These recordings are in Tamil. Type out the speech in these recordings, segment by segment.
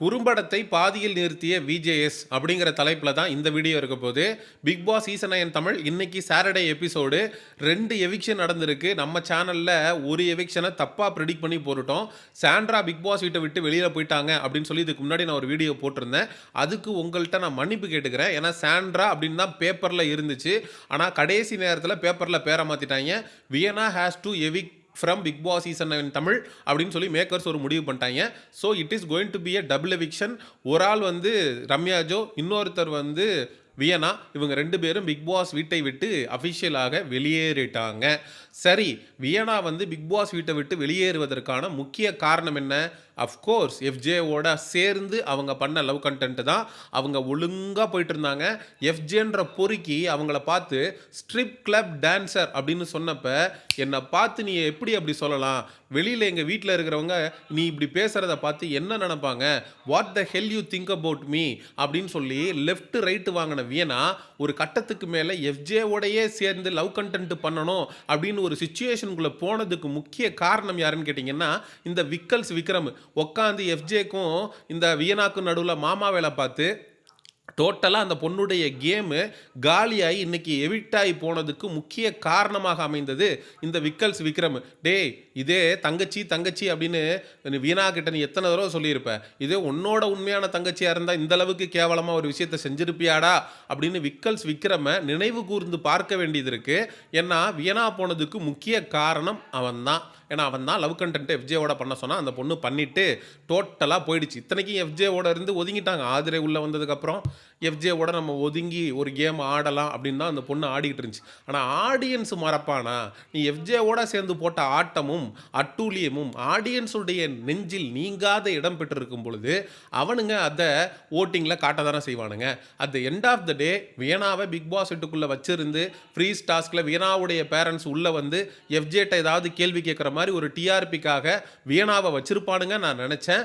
குறும்படத்தை பாதியில் நிறுத்திய விஜேஎஸ் அப்படிங்கிற தலைப்பில் தான் இந்த வீடியோ இருக்க போது. பிக் பாஸ் சீசன் 9 தமிழ் இன்னைக்கு சாட்டர்டே எபிசோடு 2 எவிக்ஷன் நடந்திருக்கு. நம்ம சேனலில் ஒரு எவிக்ஷனை தப்பாக ப்ரிடிக்ட் பண்ணி போட்டுட்டோம். சாண்ட்ரா பிக் பாஸ் வீட்டை விட்டு வெளியில் போயிட்டாங்க அப்படின்னு சொல்லி இதுக்கு முன்னாடி நான் ஒரு வீடியோ போட்டிருந்தேன். அதுக்கு உங்கள்கிட்ட நான் மன்னிப்பு கேட்டுக்கிறேன். ஏன்னா சாண்ட்ரா அப்படின்னு தான் பேப்பரில் இருந்துச்சு. ஆனால் கடைசி நேரத்தில் பேப்பரில் பேரை மாற்றிட்டாங்க. Viyana has to evict from Bigg Boss season 9 Tamil அப்படின்னு சொல்லி மேக்கர்ஸ் ஒரு முடிவு பண்ணிட்டாங்க. So it is going to be a double eviction. ஒரு ஆள் வந்து ரம்யா ஜோ, இன்னொருத்தர் வந்து வியனா. இவங்க 2 பேரும் பிக் பாஸ் வீட்டை விட்டு அஃபிஷியலாக வெளியேறிட்டாங்க. சரி, வியனா வந்து பிக் பாஸ் வீட்டை விட்டு வெளியேறுவதற்கான முக்கிய காரணம் என்ன? அஃப்கோர்ஸ் எஃப்ஜேவோட சேர்ந்து அவங்க பண்ண லவ் கண்டென்ட் தான். அவங்க ஒழுங்காக போயிட்டு இருந்தாங்க. எஃப்ஜேன்ற பொறுக்கி அவங்கள பார்த்து ஸ்ட்ரிப் கிளப் டான்சர் அப்படின்னு சொன்னப்ப என்னை பார்த்து நீ எப்படி அப்படி சொல்லலாம்? வெளியில் எங்கள் வீட்டில் இருக்கிறவங்க நீ இப்படி பேசுகிறத பார்த்து என்ன நினைப்பாங்க? What the hell you think about me அப்படின்னு சொல்லி லெஃப்ட் ரைட்டு வாங்கின வியனா ஒரு கட்டத்துக்கு மேலே எஃப்ஜேவோடையே சேர்ந்து லவ் கண்டென்ட் பண்ணணும் அப்படின்னு ஒரு சுச்சுவேஷனுக்குள்ளே போனதுக்கு முக்கிய காரணம் யாருன்னு கேட்டிங்கன்னா, இந்த விக்கல்ஸ் விக்ரம் உட்காந்து எஃப்ஜேக்கும் இந்த வியனாக்கும் நடுவில் மாமா வேலை பார்த்து டோட்டலாக அந்த பொண்ணுடைய கேமு காலியாகி இன்னைக்கு எவிக்டாகி போனதுக்கு முக்கிய காரணமாக அமைந்தது இந்த விக்கல்ஸ் விக்ரம். டேய், இதே தங்கச்சி தங்கச்சி அப்படின்னு வீணா கிட்ட நீ எத்தனை தடவை சொல்லியிருப்ப? இதே உன்னோட உண்மையான தங்கச்சியாக இருந்தால் இந்த அளவுக்கு கேவலமாக ஒரு விஷயத்தை செஞ்சிருப்பியாடா அப்படின்னு விக்கல்ஸ் விக்ரமை நினைவு கூர்ந்து பார்க்க வேண்டியது இருக்குது. ஏன்னா வீணா போனதுக்கு முக்கிய காரணம் அவன்தான். ஏன்னா அவன் தான் லவ் கண்டென்ட் எஃப்ஜேவோட பண்ண சொன்னால் அந்த பொண்ணு பண்ணிவிட்டு டோட்டலாக போயிடுச்சு. இத்தனைக்கும் எஃப்ஜேவோட இருந்து ஒதுங்கிட்டாங்க. ஆதிரை உள்ளே வந்ததுக்கப்புறம் எஃப்ஜேவோட நம்ம ஒதுங்கி ஒரு கேம் ஆடலாம் அப்படின்னு தான் அந்த பொண்ணு ஆடிக்கிட்டு இருந்துச்சு. ஆனால் ஆடியன்ஸ் மறப்பானா? நீ எஃப்ஜேவோட சேர்ந்து போட்ட ஆட்டமும் அட்டூழியமும் ஆடியன்ஸுடைய நெஞ்சில் நீங்காத இடம் பெற்றிருக்கும் பொழுது அவனுங்க அதை ஓட்டிங்கில் காட்ட தானே செய்வானுங்க. At the end of the day வியனாவை பிக் பாஸ் வீட்டுக்குள்ளே வச்சிருந்து ஃப்ரீஸ் டாஸ்கில் வியனாவுடைய பேரண்ட்ஸ் உள்ளே வந்து எஃப்ஜேட்ட ஏதாவது கேள்வி கேட்குற மாதிரி ஒரு டிஆர்பிக்காக வியனாவை வச்சிருப்பானுங்க நான் நினச்சேன்.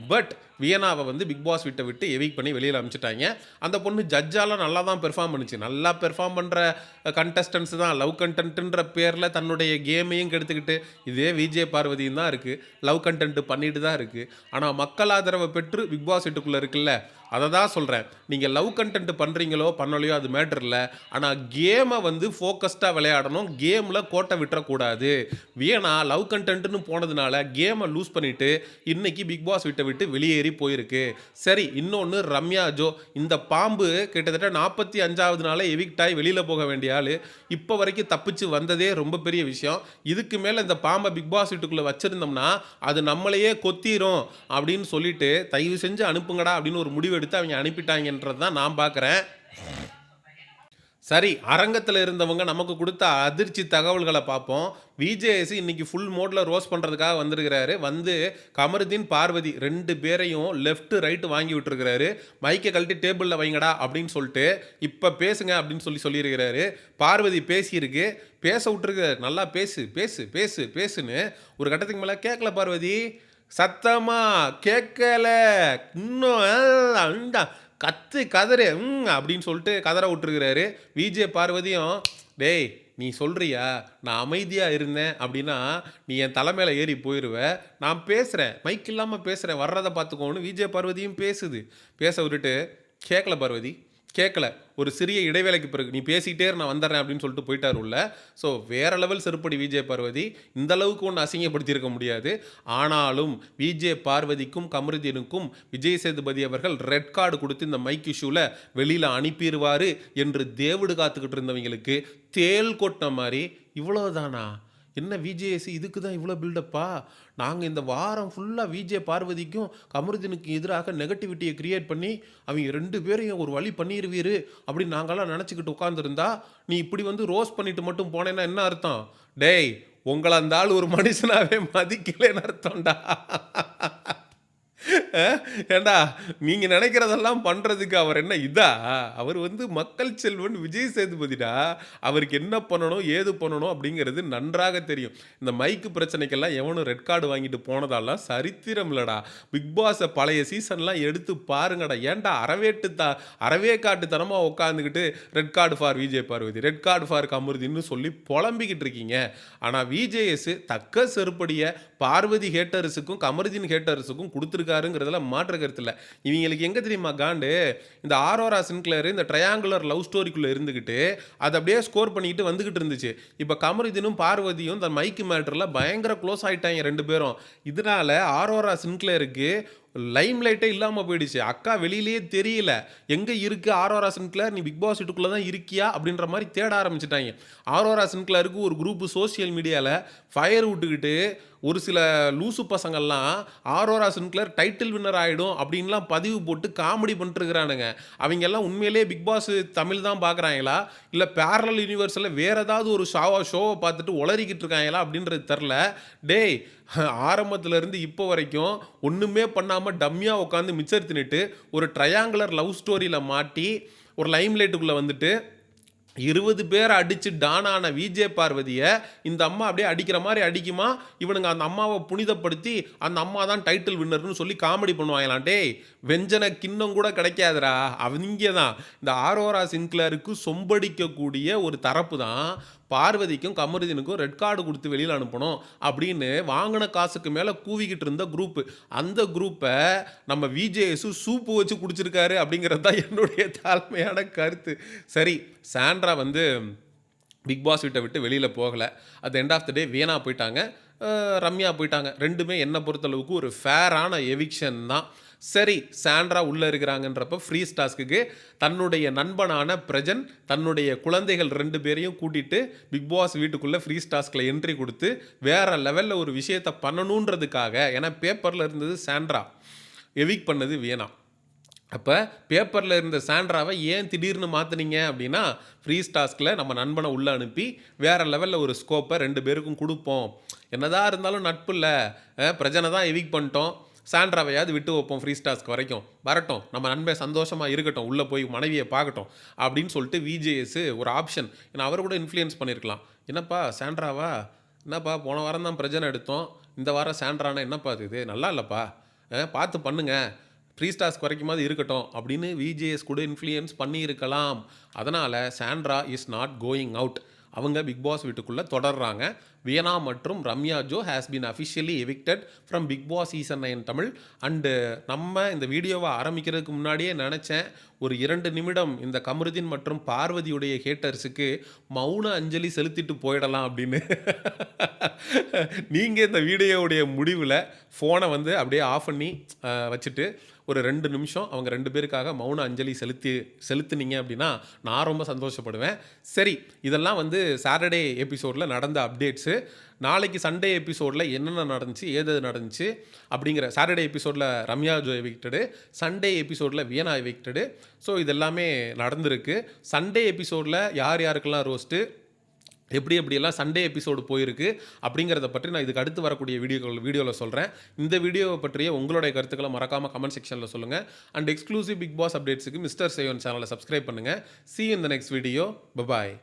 பட் வியனாவை வந்து பிக் பாஸ் வீட்டை விட்டு எவிக் பண்ணி வெளியில் அனுப்பிச்சிட்டாங்க. அந்த பொண்ணு ஜட்ஜாலாம் நல்லா தான் பெர்ஃபார்ம் பண்ணுச்சு. நல்லா பெர்ஃபார்ம் பண்ணுற கண்டஸ்டன்ஸ் தான் லவ் கண்டென்ட்டுன்ற பேரில் தன்னுடைய கேமையும் கெடுத்துக்கிட்டு இதே விஜே பார்வதியும் தான் இருக்குது. லவ் கண்டென்ட் பண்ணிட்டு தான் இருக்குது. ஆனால் மக்கள் ஆதரவை பெற்று பிக் பாஸ் வீட்டுக்குள்ளே இருக்குல்ல, அதை தான் சொல்கிறேன். நீங்கள் லவ் கண்டென்ட் பண்ணுறீங்களோ பண்ணலையோ அது மேட்டர் இல்லை. ஆனால் கேமை வந்து ஃபோக்கஸ்டாக விளையாடணும். கேமில் கோட்டை விட்டுறக்கூடாது. வியனா லவ் கண்டென்ட்னு போனதுனால கேமை லூஸ் பண்ணிவிட்டு இன்னைக்கு பிக் பாஸ் வீட்டை விட்டு வெளியேறி போயிருக்கு. சரி, இன்னொன்று ரம்யா ஜோ. இந்த பாம்பு கிட்டத்தட்ட 45வது நாளே எவிக்ட் ஆகி வெளியில் போக வேண்டிய ஆள் இப்போ வரைக்கும் தப்பிச்சு வந்ததே ரொம்ப பெரிய விஷயம். இதுக்கு மேலே இந்த பாம்பை பிக் பாஸ் வீட்டுக்குள்ளே வச்சுருந்தோம்னா அது நம்மளையே கொத்திரும் அப்படின்னு சொல்லிட்டு தயவு செஞ்சு அனுப்புங்கடா அப்படின்னு ஒரு முடிவு எடுத்து அவங்க அனுப்பிட்டாங்கன்றது தான் நான் பார்க்குறேன். சரி, அரங்கத்தில் இருந்தவங்க நமக்கு கொடுத்த அதிர்ச்சி தகவல்களை பார்ப்போம். விஜேஎஸ் இன்னைக்கு ஃபுல் மோடில் ரோஸ் பண்ணுறதுக்காக வந்திருக்கிறாரு. வந்து கமருதீன் பார்வதி 2 பேரையும் லெஃப்ட் ரைட்டு வாங்கி விட்டுருக்கிறாரு. மைக்கை கழட்டி டேபிளில் வைங்கடா அப்படின்னு சொல்லிட்டு இப்போ பேசுங்க அப்படின்னு சொல்லியிருக்கிறாரு. பார்வதி பேசியிருக்கு, பேச விட்டுருக்காரு. நல்லா பேசு பேசு பேசு பேசுன்னு ஒரு கட்டத்துக்கு மேலே கேட்கல பார்வதி, சத்தமா கேட்கல, இன்னும் கத்து கதறு அப்படின்னு சொல்லிட்டு கதற விட்டுருக்கிறாரு. விஜே பார்வதியும் டேய் நீ சொல்கிறியா நான் அமைதியாக இருந்தேன் அப்படின்னா நீ என் தலைமையில் ஏறி போயிடுவ. நான் பேசுகிறேன், மைக் இல்லாமல் பேசுகிறேன், வர்றதை பார்த்துக்கோன்னு விஜே பார்வதியும் பேசுது. பேச விட்டுட்டு கேட்கல பார்வதி, கேட்கல. ஒரு சிறிய இடைவேளைக்கு பிறகு நீ பேசிக்கிட்டே நான் வந்துடுறேன் அப்படின்னு சொல்லிட்டு போயிட்டார் உள்ள. ஸோ வேற லெவல் செருப்படி விஜய் பார்வதி. இந்த அளவுக்கு ஒன்று அசிங்கப்படுத்தியிருக்க முடியாது. ஆனாலும் விஜய் பார்வதிக்கும் கமருதீனுக்கும் விஜய் சேதுபதி அவர்கள் ரெட் கார்டு கொடுத்து இந்த மைக் இஷ்யூவில் வெளியில் அனுப்பிடுவார் என்று தேவடு காத்துக்கிட்டு இருந்தவங்களுக்கு தேல் கொட்ட மாதிரி இவ்வளோதானா? என்ன விஜேஎஸ் இதுக்கு தான் இவ்வளோ பில்டப்பா? நாங்கள் இந்த வாரம் ஃபுல்லாக விஜே பார்வதிக்கும் கமருதீனுக்கு எதிராக நெகட்டிவிட்டியை கிரியேட் பண்ணி அவங்க 2 பேரையும் ஒரு வழி பண்ணிடுவீர் அப்படின்னு நாங்கள்லாம் நினச்சிக்கிட்டு உட்காந்துருந்தா நீ இப்படி வந்து ரோஸ் பண்ணிட்டு மட்டும் போனேன்னா என்ன அர்த்தம்? டேய், உங்களை அந்த ஆள் ஒரு மனுஷனாகவே மதிக்கலைன்னு அர்த்தம்டா. ஏண்டா நீங்கள் நினைக்கிறதெல்லாம் பண்ணுறதுக்கு அவர் என்ன இதா? அவர் வந்து மக்கள் செல்வன் விஜய் சேதுபதிடா. அவருக்கு என்ன பண்ணணும் ஏது பண்ணணும் அப்படிங்கிறது நன்றாக தெரியும். இந்த மைக்கு பிரச்சனைக்கெல்லாம் எவனும் ரெட் கார்டு வாங்கிட்டு போனதாலாம் சரித்திரம் இல்லைடா. பிக் பாஸை பழைய சீசன்லாம் எடுத்து பாருங்கடா. ஏன்டா அறவே காட்டுத்தனமாக உட்காந்துக்கிட்டு red card for Vijay Parvathi, red card for கமருதீன்னு சொல்லி புலம்பிக்கிட்டு இருக்கீங்க. ஆனால் விஜேஎஸ் தக்க செருப்படியை பார்வதி ஹேட்டர்ஸுக்கும் கமருதீன் ஹேட்டர்ஸுக்கும் கொடுத்துருக்காருங்கிற அப்படிங்கிறதுல மாற்று கருத்து இல்ல. இவங்களுக்கு எங்க தெரியுமா காண்டு? இந்த ஆரோரா சின்க்ளேர் இந்த ட்ரையாங்குலர் லவ் ஸ்டோரிக்குள்ள இருந்துகிட்டு, அத அப்படியே ஸ்கோர் பண்ணிக்கிட்டு வந்துகிட்டு இருந்துச்சு. இப்ப கமருதீனும், பார்வதியும் இந்த மைக் மேட்டர்ல பயங்கர குளோஸ் ஆயிட்டாய்ங்க 2 பேரும். இதனால ஆரோரா சின்க்ளேருக்கு லைம் லைட்டே இல்லாம போயிடுச்சு. அக்கா வெளியிலேயே தெரியல. எங்க இருக்கு ஆரோரா சின்க்ளேர்? நீ பிக் பாஸ் வீட்டுக்குள்ள தான் இருக்கியா? அப்படின்ற மாரி தேட ஆரம்பிச்சுட்டாய்ங்க. ஆரோரா சின்க்ளேருக்கு ஒரு குரூப் சோசியல் மீடியால ஃபயர் விட்டுக்கிட்டு, ஒரு சில லூசு பசங்கள்லாம் ஆரோரா சின்க்ளேர் டைட்டில் வின்னர் ஆயிடும் அப்படின்லாம் பதிவு போட்டு காமெடி பண்ணிட்டுருக்கானுங்க. அவங்க எல்லாம் உண்மையிலேயே பிக் பாஸ் தமிழ் தான் பார்க்குறாங்களா? இல்ல பேரலல் யூனிவர்ஸ்ல வேற ஏதாவது ஒரு ஷோவ பார்த்துட்டு உளறிக்கிட்டு இருக்காங்களா? அப்படின்றது தெரியல. டேய் ஆரம்பத்துல இருந்து இப்போ வரைக்கும் ஒண்ணுமே பண்ணாம டம்மியா உட்காந்து மிச்சர் தின்னுட்டு, ஒரு ட்ரையாங்குலர் லவ் ஸ்டோரியில மாட்டி, ஒரு லைம் லைட்டுக்குள்ள வந்துட்டு 20 பேர அடிச்சு டான் ஆன விஜே பார்வதிய, இந்த அம்மா அப்படியே அடிக்கிற மாரி அடிக்குமா, இவனுங்க அந்த அம்மாவ புனிதப்படுத்தி, அந்த அம்மா தான் டைட்டில் வின்னர்ன்னு சொல்லி காமெடி பண்ணுவாங்களாம். டேய் வெஞ்சன கிண்ணம் கூட கிடைக்காதுடா. அவிங்க தான். இந்த ஆரோரா சின்க்ளேருக்கு சொம்படிக்கக்கூடிய ஒரு தரப்பு தான் பார்வதிக்கும், கமருதீனுக்கும் ரெட் கார்டு குடுத்து வெளியில அனுப்பணும் அப்படின்னு வாங்குன காசுக்கு மேல கூவிக்கிட்டு இருந்த குரூப். அந்த குரூப்ப நம்ம விஜேஎஸ் சூப்பு வச்சு குடிச்சிருக்காரு அப்படிங்கிறது தான் என்னுடைய தாழ்மையான கருத்து. சரி, சாண்ட்ரா வந்து பிக் பாஸ் வீட்ட விட்டு வெளியில போகல. At the end of the day Veena போயிட்டாங்க. ரம்யா போயிட்டாங்க. 2மே என்ன பொறுத்தளவுக்கு ஒரு ஃபேரான எவிக்ஷன் தான். சரி, சாண்ட்ரா உள்ள இருக்கிறாங்கன்றப்ப ஃப்ரீஸ் டாஸ்க்குக்கு தன்னுடைய நண்பனான பிரஜன் தன்னுடைய குழந்தைகள் 2 பேரையும் கூட்டிட்டு பிக் பாஸ் வீட்டுக்குள்ள ஃப்ரீஸ் டாஸ்க்ல என்ட்ரி குடுத்து வேற லெவல்ல ஒரு விஷயத்த பண்ணணுன்றதுக்காக, ஏன்னா பேப்பர்ல இருந்தது சாண்ட்ரா, எவிக் பண்ணது வீணா. அப்ப பேப்பர்ல இருந்த சாண்ட்ராவை ஏன் திடீர்னு மாத்துனீங்க அப்படின்னா, ஃப்ரீஸ் டாஸ்க்ல நம்ம நண்பன உள்ள அனுப்பி வேற லெவல்ல ஒரு ஸ்கோப்ப 2 பேருக்கும் குடுப்போம். என்னதான் இருந்தாலும் நட்புல்ல. பிரஜனை தான் எவிக் பண்ணிட்டோம். சாண்ட்ராவையாவது விட்டு வைப்போம் ஃப்ரீஸ் டாஸ்க் வரைக்கும். வரட்டும். நம்ம நண்பன் சந்தோஷமா இருக்கட்டும். உள்ள போய் மனைவிய பார்க்கட்டும். அப்படின்னு சொல்லிட்டு விஜேஎஸ் ஒரு ஆப்ஷன். ஏன்னா அவர் கூட இன்ஃப்ளூயன்ஸ் பண்ணியிருக்கலாம். என்னப்பா சாண்ட்ராவா? என்னப்பா போன வாரம் தான் பிரஜனை எடுத்தோம். இந்த வாரம் சாண்ட்ரானா என்னப்பா இது? நல்லா இல்லப்பா. பார்த்து பண்ணுங்க. ஃப்ரீ டாஸ்க் வரைக்குமாவது இருக்கட்டும் அப்படின்னு விஜேஎஸ் கூட இன்ஃப்ளூயன்ஸ் பண்ணியிருக்கலாம். அதனால் Sandra is not going out. அவங்க பிக் பாஸ் வீட்டுக்குள்ளே தொடர்றாங்க. வியனா மற்றும் Ramya Joe has been officially evicted from Bigg Boss season 9 Tamil. And நம்ம இந்த வீடியோவை ஆரம்பிக்கிறதுக்கு முன்னாடியே நினச்சேன், ஒரு 2 நிமிடம் இந்த கமருதீன் மற்றும் பார்வதியுடைய ஹேட்டர்ஸுக்கு மௌன அஞ்சலி செலுத்திட்டு போயிடலாம் அப்படின்னு. நீங்கள் இந்த வீடியோவுடைய முடிவில் ஃபோனை வந்து அப்படியே ஆஃப் பண்ணி வச்சுட்டு ஒரு 2 நிமிஷம் அவங்க 2 பேருக்காக மௌன அஞ்சலி செலுத்துனீங்க அப்படின்னா நான் ரொம்ப சந்தோஷப்படுவேன். சரி, இதெல்லாம் வந்து சாட்டர்டே எபிசோடில் நடந்த அப்டேட்ஸு. நாளைக்கு சண்டே எபிசோடில் என்னென்ன நடந்துச்சு, ஏது நடந்துச்சு அப்படிங்கிற சாட்டர்டே எபிசோடில் ரம்யா ஜோ எவிக்டடு, சண்டே எபிசோடில் வியனா எவிக்டடு. ஸோ இதெல்லாமே நடந்திருக்கு. சண்டே எபிசோடில் யார் யாருக்கெல்லாம் ரோஸ்ட்டு, எப்படியெல்லாம் சண்டே எபிசோடு போயிருக்கு அப்படிங்கிறத பற்றி நான் இதுக்கு அடுத்து வரக்கூடிய வீடியோவில் சொல்கிறேன். இந்த வீடியோவை பற்றிய உங்களுடைய கருத்துக்களை மறக்காமல் கமெண்ட் செக்ஷனில் சொல்லுங்கள். அண்ட் எக்ஸ்க்ளூசிவ் பிக் பாஸ் அப்டேட்ஸுக்கு மிஸ்டர் சேவன் சேனலை சப்ஸ்கிரைப் பண்ணுங்கள். See you in the next video. Bye bye.